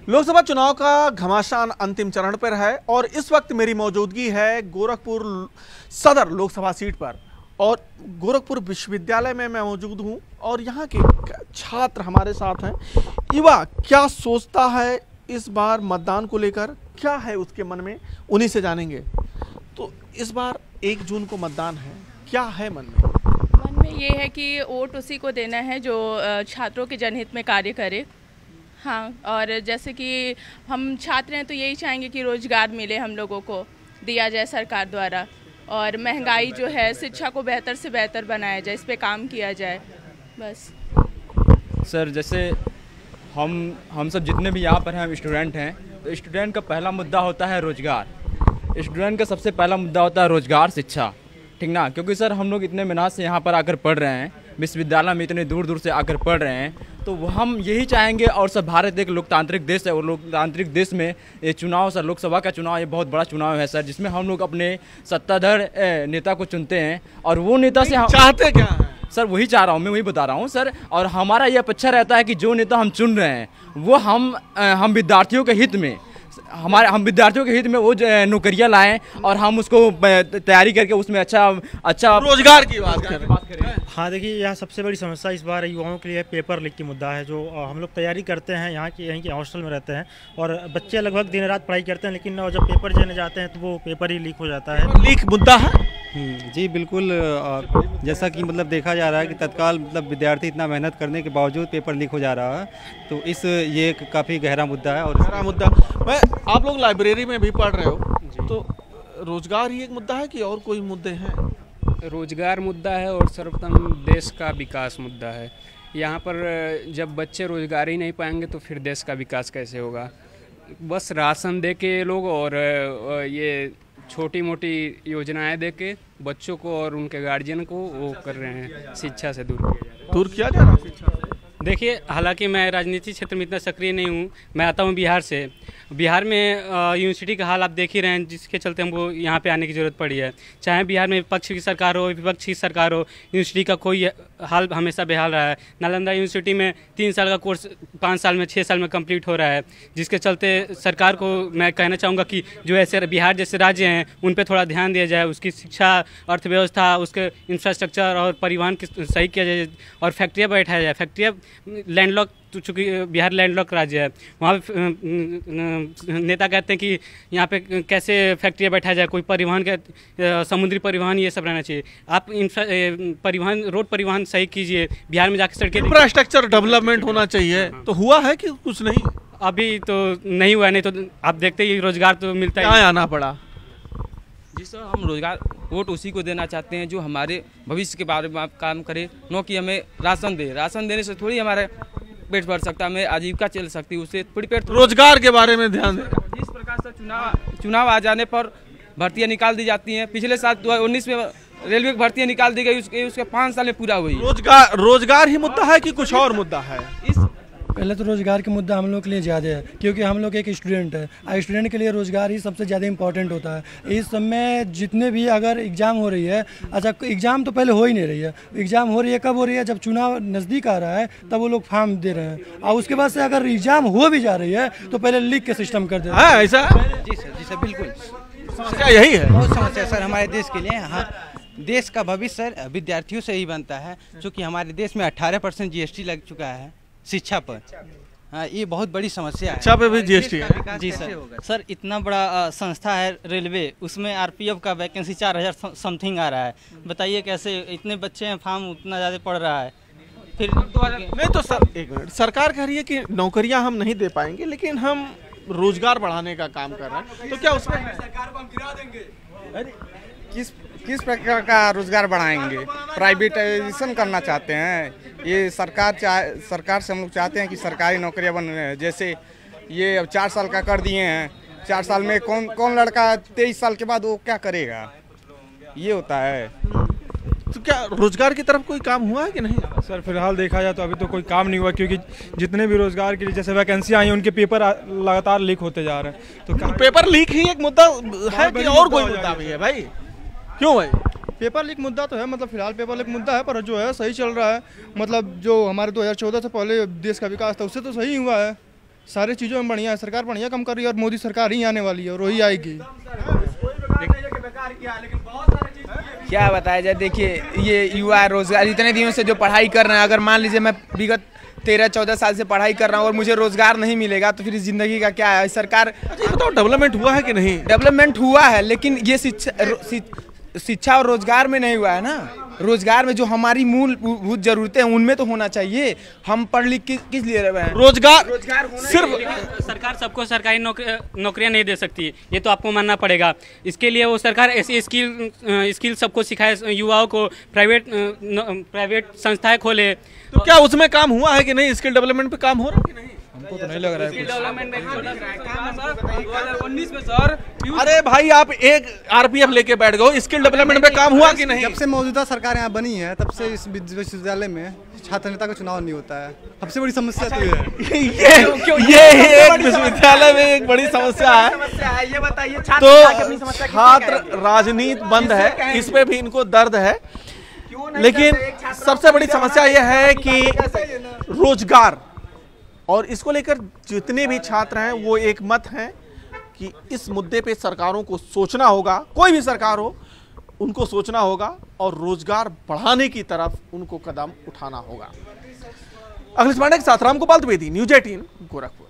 लोकसभा चुनाव का घमासान अंतिम चरण पर है और इस वक्त मेरी मौजूदगी है गोरखपुर सदर लोकसभा सीट पर और गोरखपुर विश्वविद्यालय में मैं मौजूद हूं और यहां के छात्र हमारे साथ हैं। युवा क्या सोचता है इस बार मतदान को लेकर, क्या है उसके मन में, उन्हीं से जानेंगे। तो इस बार 1 जून को मतदान है, क्या है मन में? मन में ये है कि वोट उसी को देना है जो छात्रों के जनहित में कार्य करे। हाँ, और जैसे कि हम छात्र हैं तो यही चाहेंगे कि रोजगार मिले, हम लोगों को दिया जाए सरकार द्वारा, और महंगाई जो है शिक्षा को बेहतर से बेहतर बनाया जाए, इस पे काम किया जाए बस। सर जैसे हम सब जितने भी यहाँ पर हैं, हम स्टूडेंट हैं, तो स्टूडेंट का पहला मुद्दा होता है रोजगार। स्टूडेंट का सबसे पहला मुद्दा होता है रोजगार, शिक्षा, ठीक ना। क्योंकि सर हम लोग इतने मेहनत से यहाँ पर आकर पढ़ रहे हैं, विश्वविद्यालय में इतने दूर दूर से आकर पढ़ रहे हैं, तो हम यही चाहेंगे। और सब भारत एक लोकतांत्रिक देश है और लोकतांत्रिक देश में ये चुनाव, सर लोकसभा का चुनाव, ये बहुत बड़ा चुनाव है सर, जिसमें हम लोग अपने सत्ताधार नेता को चुनते हैं और वो नेता से हम चाहते क्या है? सर वही चाह रहा हूँ, मैं वही बता रहा हूँ सर। और हमारा ये अपेक्षा रहता है कि जो नेता हम चुन रहे हैं वो हम विद्यार्थियों के हित में, हम विद्यार्थियों के हित में वो नौकरियां लाएं और हम उसको तैयारी करके उसमें अच्छा रोजगार की बात करें। हाँ देखिए, यह सबसे बड़ी समस्या इस बार युवाओं के लिए पेपर लीक की मुद्दा है। जो हम लोग तैयारी करते हैं, यहीं के हॉस्टल में रहते हैं और बच्चे लगभग दिन रात पढ़ाई करते हैं, लेकिन जब पेपर देने जाते हैं तो वो पेपर ही लीक हो जाता है। लीक मुद्दा है। जी बिल्कुल। जैसा कि मतलब देखा जा रहा है कि तत्काल मतलब विद्यार्थी इतना मेहनत करने के बावजूद पेपर लीक हो जा रहा है, तो ये एक काफ़ी गहरा मुद्दा है। और गहरा मुद्दा, मैं आप लोग लाइब्रेरी में भी पढ़ रहे हो, तो रोजगार ही एक मुद्दा है कि और कोई मुद्दे हैं? रोजगार मुद्दा है और सर्वप्रथम देश का विकास मुद्दा है। यहाँ पर जब बच्चे रोजगार ही नहीं पाएंगे तो फिर देश का विकास कैसे होगा। बस राशन दे के लोग और ये छोटी मोटी योजनाएं दे के बच्चों को और उनके गार्जियन को वो कर रहे हैं, शिक्षा से दूर किया जा रहा है शिक्षा से। देखिए, हालांकि मैं राजनीतिक क्षेत्र में इतना सक्रिय नहीं हूँ, मैं आता हूँ बिहार से। बिहार में यूनिवर्सिटी का हाल आप देख ही रहे हैं, जिसके चलते हमको यहाँ पे आने की ज़रूरत पड़ी है। चाहे बिहार में विपक्ष की सरकार हो, विपक्ष की सरकार हो, यूनिवर्सिटी का कोई हाल हमेशा बेहाल रहा है। नालंदा यूनिवर्सिटी में 3 साल का कोर्स 5 साल में 6 साल में कंप्लीट हो रहा है, जिसके चलते सरकार को मैं कहना चाहूँगा कि जो ऐसे बिहार जैसे राज्य हैं उन पर थोड़ा ध्यान दिया जाए, उसकी शिक्षा, अर्थव्यवस्था, उसके इंफ्रास्ट्रक्चर और परिवहन सही किया जाए और फैक्ट्रियाँ बैठाया जाए। फैक्ट्रियाँ लैंडलॉक, चूँकि बिहार लैंडलॉक राज्य है, वहाँ नेता कहते हैं कि यहाँ पे कैसे फैक्ट्रियाँ बैठाया जाए, कोई परिवहन के समुद्री परिवहन ये सब रहना चाहिए। आप परिवहन, रोड परिवहन सही कीजिए। बिहार में जाकर सड़कें, इंफ्रास्ट्रक्चर डेवलपमेंट होना चाहिए, तो हुआ है कि कुछ नहीं? अभी तो नहीं हुआ, नहीं तो आप देखते ही रोजगार तो मिलता है। आना पड़ा। जी सर, हम रोजगार वोट उसी को देना चाहते हैं जो हमारे भविष्य के बारे में काम करे, न कि हमें राशन दे। राशन देने से थोड़ी हमारे पेट भर सकता है, हमें आजीविका चल सकती है, उससे थोड़ी पेट। रोजगार के बारे में ध्यान दें। जिस प्रकार से चुनाव आ जाने पर भर्तियां निकाल दी जाती हैं, पिछले साल 2019 में रेलवे की भर्तियां निकाल दी गई, उसके 5 साल में पूरा हुई। रोजगार ही मुद्दा है कि कुछ और मुद्दा है? पहले तो रोज़गार का मुद्दा हम लोग के लिए ज़्यादा है, क्योंकि हम लोग एक स्टूडेंट है। स्टूडेंट के लिए रोज़गार ही सबसे ज़्यादा इंपॉर्टेंट होता है। इस समय जितने भी अगर एग्ज़ाम हो रही है, अच्छा एग्ज़ाम तो पहले हो ही नहीं रही है, एग्ज़ाम हो रही है कब हो रही है? जब चुनाव नज़दीक आ रहा है तब वो लोग फॉर्म दे रहे हैं, और उसके बाद से अगर एग्ज़ाम हो भी जा रही है तो पहले लीक के सिस्टम कर दे रहे हैं। ऐसा? जी सर बिल्कुल। समस्या यही है, बहुत समस्या सर हमारे देश के लिए। हाँ, देश का भविष्य सर विद्यार्थियों से ही बनता है, क्योंकि हमारे देश में 18% GST लग चुका है शिक्षा पर। हाँ, ये बहुत बड़ी समस्या है। शिक्षा पे भी GST है? जी सर इतना बड़ा संस्था है रेलवे, उसमें RPF का वैकेंसी 4000 समथिंग आ रहा है। बताइए कैसे इतने बच्चे हैं, फॉर्म उतना ज़्यादा पड़ रहा है। फिर नहीं तो सर, एक मिनट, सरकार कह रही है कि नौकरियां हम नहीं दे पाएंगे, लेकिन हम रोजगार बढ़ाने का काम कर रहे हैं, तो क्या उसमें सरकार को हम गिरा देंगे? किस प्रकार का रोजगार बढ़ाएंगे? प्राइवेटाइजेशन करना चाहते हैं। ये सरकार से हम लोग चाहते हैं कि सरकारी नौकरियां बन रहे हैं। जैसे ये अब 4 साल का कर दिए हैं, 4 साल में कौन लड़का 23 साल के बाद वो क्या करेगा? ये होता है। तो क्या रोजगार की तरफ कोई काम हुआ है कि नहीं? सर फिलहाल देखा जाए तो अभी तो कोई काम नहीं हुआ, क्योंकि जितने भी रोजगार के लिए जैसे वैकेंसियाँ आई उनके पेपर लगातार लीक होते जा रहे हैं। तो पेपर लीक ही एक मुद्दा है कि और कोई मुद्दा भी है भाई? क्यों भाई? पेपर लीक मुद्दा तो है, मतलब फिलहाल पेपर लीक मुद्दा है, पर जो है सही चल रहा है। मतलब जो हमारे 2014 से पहले देश का विकास था उससे तो सही हुआ है। सारी चीज़ों में बढ़िया है, सरकार बढ़िया काम कर रही है और मोदी सरकार ही आने वाली है और वही आएगी। क्या बताया जाए, देखिए ये युवा रोजगार इतने दिनों से जो पढ़ाई कर रहे हैं, अगर मान लीजिए मैं विगत 13-14 साल से पढ़ाई कर रहा हूँ और मुझे रोजगार नहीं मिलेगा तो फिर इस जिंदगी का क्या है। सरकार बताओ डेवलपमेंट हुआ है कि नहीं? डेवलपमेंट हुआ है, लेकिन ये शिक्षा और रोजगार में नहीं हुआ है ना। रोजगार में जो हमारी मूलभूत जरूरतें हैं उनमें तो होना चाहिए। हम पढ़ लिख किस लिए रहे हैं? रोजगार सिर्फ सरकार सबको सरकारी नौकरियां नहीं दे सकती, ये तो आपको मानना पड़ेगा। इसके लिए वो सरकार ऐसी स्किल सबको सिखाए, युवाओं को प्राइवेट संस्थाएं खोले। तो क्या उसमें काम हुआ है कि नहीं? स्किल डेवलपमेंट पे काम हो रहा है कि नहीं? हमको तो नहीं लग रहा है कुछ। अरे भाई आप एक आरपीएफ लेके बैठ गए, स्किल डेवलपमेंट पे काम हुआ कि नहीं? जब से मौजूदा सरकार यहाँ बनी है तब से इस विश्वविद्यालय में छात्र नेता का चुनाव नहीं होता है। सबसे बड़ी समस्या तो ये एक विश्वविद्यालय में एक बड़ी समस्या है। ये बताइए, तो छात्र राजनीति बंद है, इस पे भी इनको दर्द है। लेकिन सबसे बड़ी समस्या यह है कि रोजगार, और इसको लेकर जितने भी छात्र हैं वो एक मत हैं कि इस मुद्दे पे सरकारों को सोचना होगा, कोई भी सरकार हो उनको सोचना होगा और रोजगार बढ़ाने की तरफ उनको कदम उठाना होगा। अखिलेश पांडे के साथ राम गोपाल द्विवेदी, न्यूज़ 18 गोरखपुर।